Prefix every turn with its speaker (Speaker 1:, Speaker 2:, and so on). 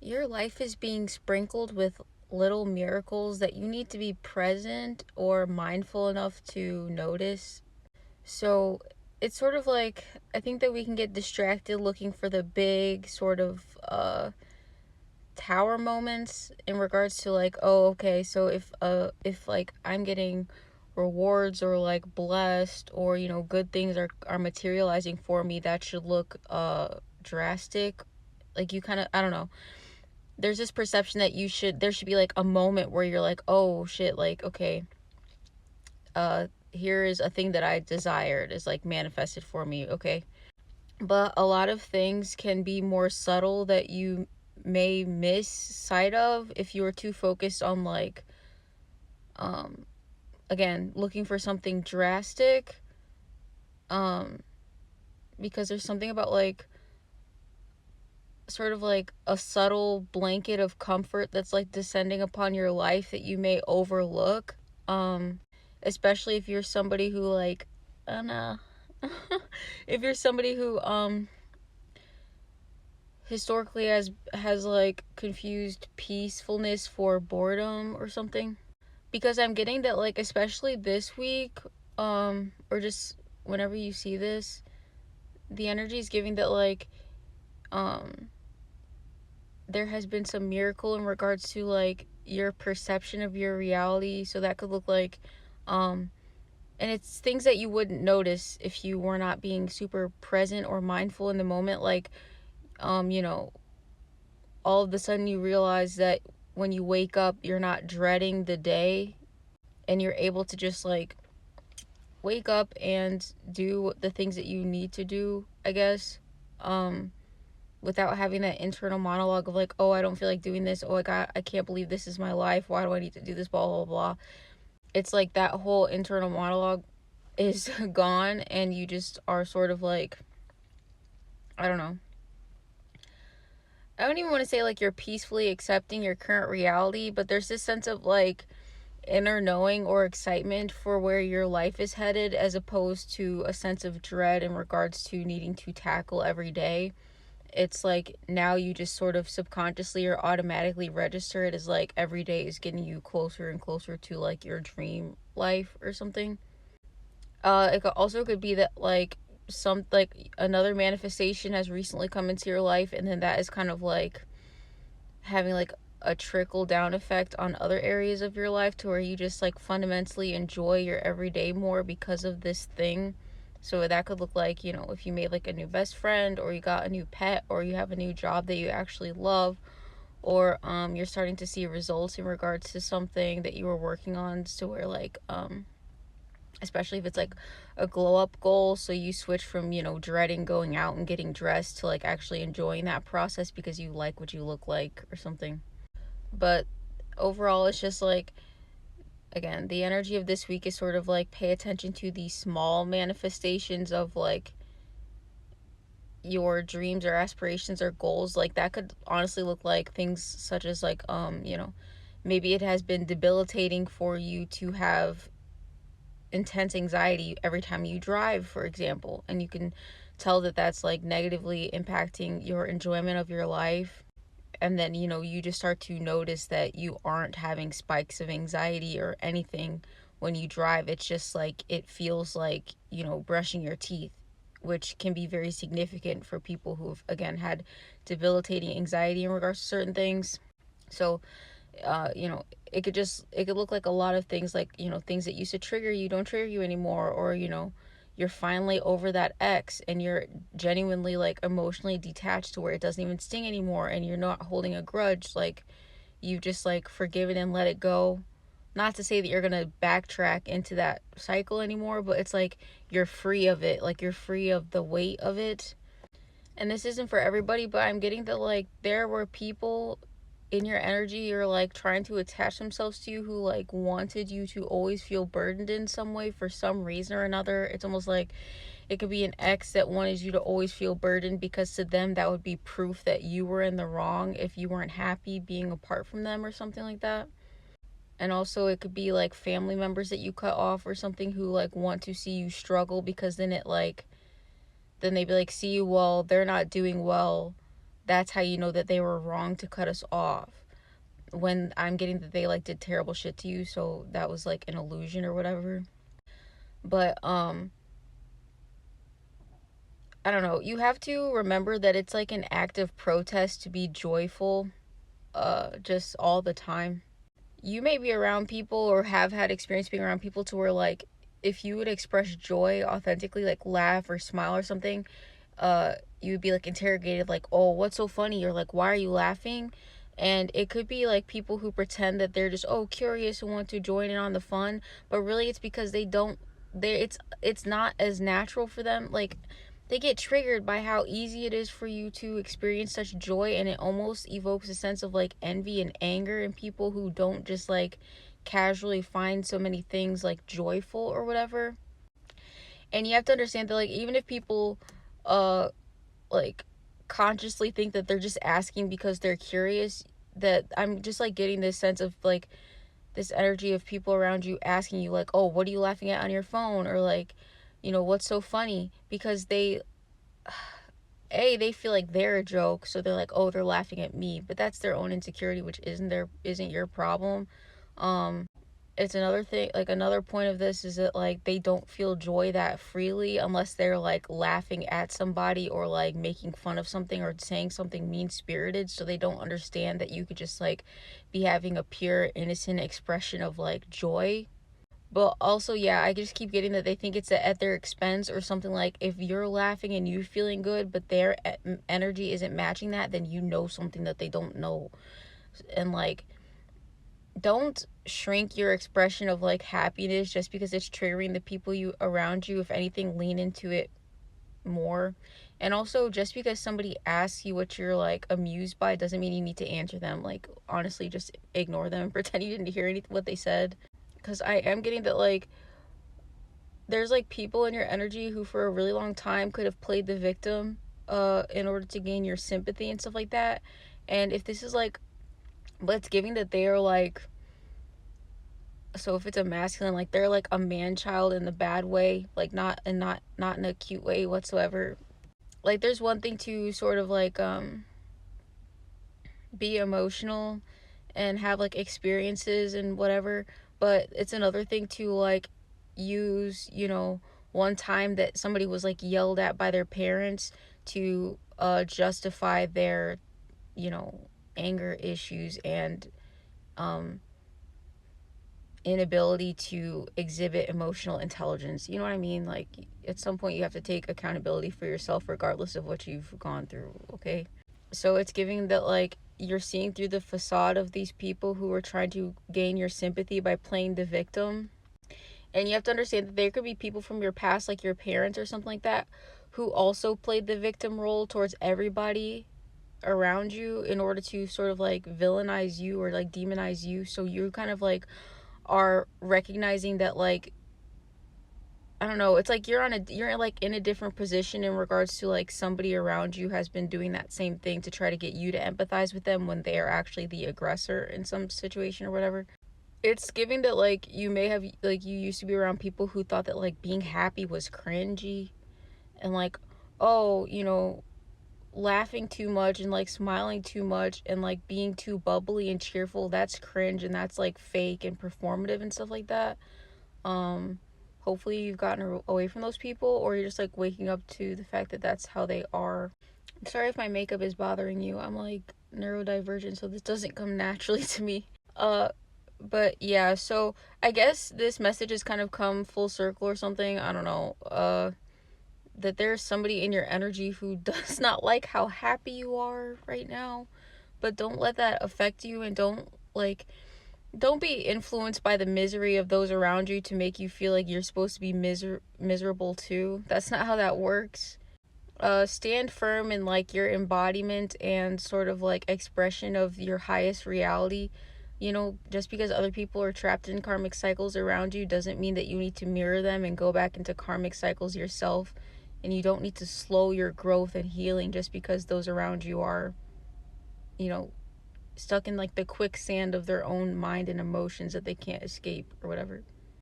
Speaker 1: Your life is being sprinkled with little miracles that you need to be present or mindful enough to notice. So it's sort of like, I think that we can get distracted looking for the big sort of tower moments in regards to like, oh, okay, so if like I'm getting rewards or like blessed, or good things are materializing for me, that should look drastic. Like, you kind of, I don't know, there's this perception that there should be like a moment where you're like, oh shit, like, okay, here is a thing that I desired is like manifested for me, okay. But a lot of things can be more subtle that you may miss sight of if you are too focused on like, um again, looking for something drastic. um because there's something about like, sort of like a subtle blanket of comfort that's like descending upon your life that you may overlook. Especially if you're somebody who like, I don't know, if you're somebody who historically has like confused peacefulness for boredom or something. Because I'm getting that, like, especially this week, or just whenever you see this, the energy is giving that like, um there has been some miracle in regards to like your perception of your reality. So that could look like, um and it's things that you wouldn't notice if you were not being super present or mindful in the moment. Like, you know, all of a sudden you realize that when you wake up, you're not dreading the day, and you're able to just like wake up and do the things that you need to do, I guess. um Without having that internal monologue of like, oh, I don't feel like doing this, oh, I can't believe this is my life, why do I need to do this, blah blah blah. It's like that whole internal monologue is gone, and you just are sort of like, I don't know, I don't even want to say like you're peacefully accepting your current reality, but there's this sense of like inner knowing or excitement for where your life is headed, as opposed to a sense of dread in regards to needing to tackle every day. It's like now you just sort of subconsciously or automatically register it as like every day is getting you closer and closer to like your dream life or something. It also could be that like some like another manifestation has recently come into your life, and then that is kind of like having like a trickle down effect on other areas of your life, to where you just like fundamentally enjoy your everyday more because of this thing. So that could look like, if you made like a new best friend, or you got a new pet, or you have a new job that you actually love, or you're starting to see results in regards to something that you were working on. So where like, especially if it's like a glow up goal, so you switch from, dreading going out and getting dressed to like actually enjoying that process because you like what you look like or something. But overall, it's just like, again, the energy of this week is sort of like, pay attention to the small manifestations of like your dreams or aspirations or goals. Like, that could honestly look like things such as like, maybe it has been debilitating for you to have intense anxiety every time you drive, for example, and you can tell that that's like negatively impacting your enjoyment of your life. And then, you just start to notice that you aren't having spikes of anxiety or anything when you drive. It's just like, it feels like, brushing your teeth, which can be very significant for people who've, again, had debilitating anxiety in regards to certain things. So, it could look like a lot of things, like, things that used to trigger you don't trigger you anymore, or, you're finally over that ex and you're genuinely like emotionally detached to where it doesn't even sting anymore, and you're not holding a grudge. Like, you've just like forgiven and let it go. Not to say that you're gonna backtrack into that cycle anymore, but it's like you're free of it, like you're free of the weight of it. And this isn't for everybody, but I'm getting that like there were people in your energy, or like trying to attach themselves to you, who like wanted you to always feel burdened in some way for some reason or another. It's almost like it could be an ex that wanted you to always feel burdened, because to them that would be proof that you were in the wrong if you weren't happy being apart from them or something like that. And also it could be like family members that you cut off or something, who like want to see you struggle, because then it like, then they'd be like, see, well, they're not doing well, that's how you know that they were wrong to cut us off. When I'm getting that they like did terrible shit to you, so that was like an illusion or whatever. But I don't know. You have to remember that it's like an act of protest to be joyful just all the time. You may be around people or have had experience being around people to where like if you would express joy authentically, like laugh or smile or something, you would be like interrogated like, oh, what's so funny, or like, why are you laughing? And it could be like people who pretend that they're just, oh, curious and want to join in on the fun, but really it's because they don't, they it's not as natural for them. Like they get triggered by how easy it is for you to experience such joy, and it almost evokes a sense of like envy and anger in people who don't just like casually find so many things like joyful or whatever. And you have to understand that like even if people uh like consciously think that they're just asking because they're curious, that I'm just like getting this sense of like this energy of people around you asking you like, oh, what are you laughing at on your phone, or like, what's so funny, because they feel like they're a joke, so they're like, oh, they're laughing at me, but that's their own insecurity, which isn't your problem. It's another thing, like another point of this is that like they don't feel joy that freely unless they're like laughing at somebody or like making fun of something or saying something mean spirited, so they don't understand that you could just like be having a pure innocent expression of like joy. But also, yeah, I just keep getting that they think it's at their expense or something. Like if you're laughing and you're feeling good but their energy isn't matching that, then you know something that they don't know. And like, don't shrink your expression of like happiness just because it's triggering the people you around you. If anything, lean into it more. And also, just because somebody asks you what you're like amused by doesn't mean you need to answer them. Like honestly, just ignore them, pretend you didn't hear anything what they said. Because I am getting that like there's like people in your energy who for a really long time could have played the victim in order to gain your sympathy and stuff like that. And if this is like, but it's giving that they are like, so if it's a masculine, like they're like a man child in the bad way, like not in a cute way whatsoever. Like there's one thing to sort of like be emotional and have like experiences and whatever, but it's another thing to like use, one time that somebody was like yelled at by their parents to justify their, you know anger issues and um inability to exhibit emotional intelligence. You know what I mean? Like at some point you have to take accountability for yourself regardless of what you've gone through, okay? So it's giving that like you're seeing through the facade of these people who are trying to gain your sympathy by playing the victim. And you have to understand that there could be people from your past, like your parents or something like that, who also played the victim role towards everybody around you in order to sort of like villainize you or like demonize you. So you kind of like are recognizing that like, I don't know, it's like you're like in a different position in regards to like somebody around you has been doing that same thing to try to get you to empathize with them when they are actually the aggressor in some situation or whatever. It's giving that like you may have, like, you used to be around people who thought that like being happy was cringy, and like, oh, laughing too much and like smiling too much and like being too bubbly and cheerful, that's cringe and that's like fake and performative and stuff like that. um Hopefully you've gotten away from those people, or you're just like waking up to the fact that that's how they are. I'm sorry if my makeup is bothering you. I'm like neurodivergent, so this doesn't come naturally to me. uh but yeah, so I guess this message has kind of come full circle or something, I don't know. That there's somebody in your energy who does not like how happy you are right now, but don't let that affect you, and don't be influenced by the misery of those around you to make you feel like you're supposed to be miserable too. That's not how that works. Stand firm in like your embodiment and sort of like expression of your highest reality. Just because other people are trapped in karmic cycles around you doesn't mean that you need to mirror them and go back into karmic cycles yourself. And you don't need to slow your growth and healing just because those around you are, you know, stuck in like the quicksand of their own mind and emotions that they can't escape or whatever.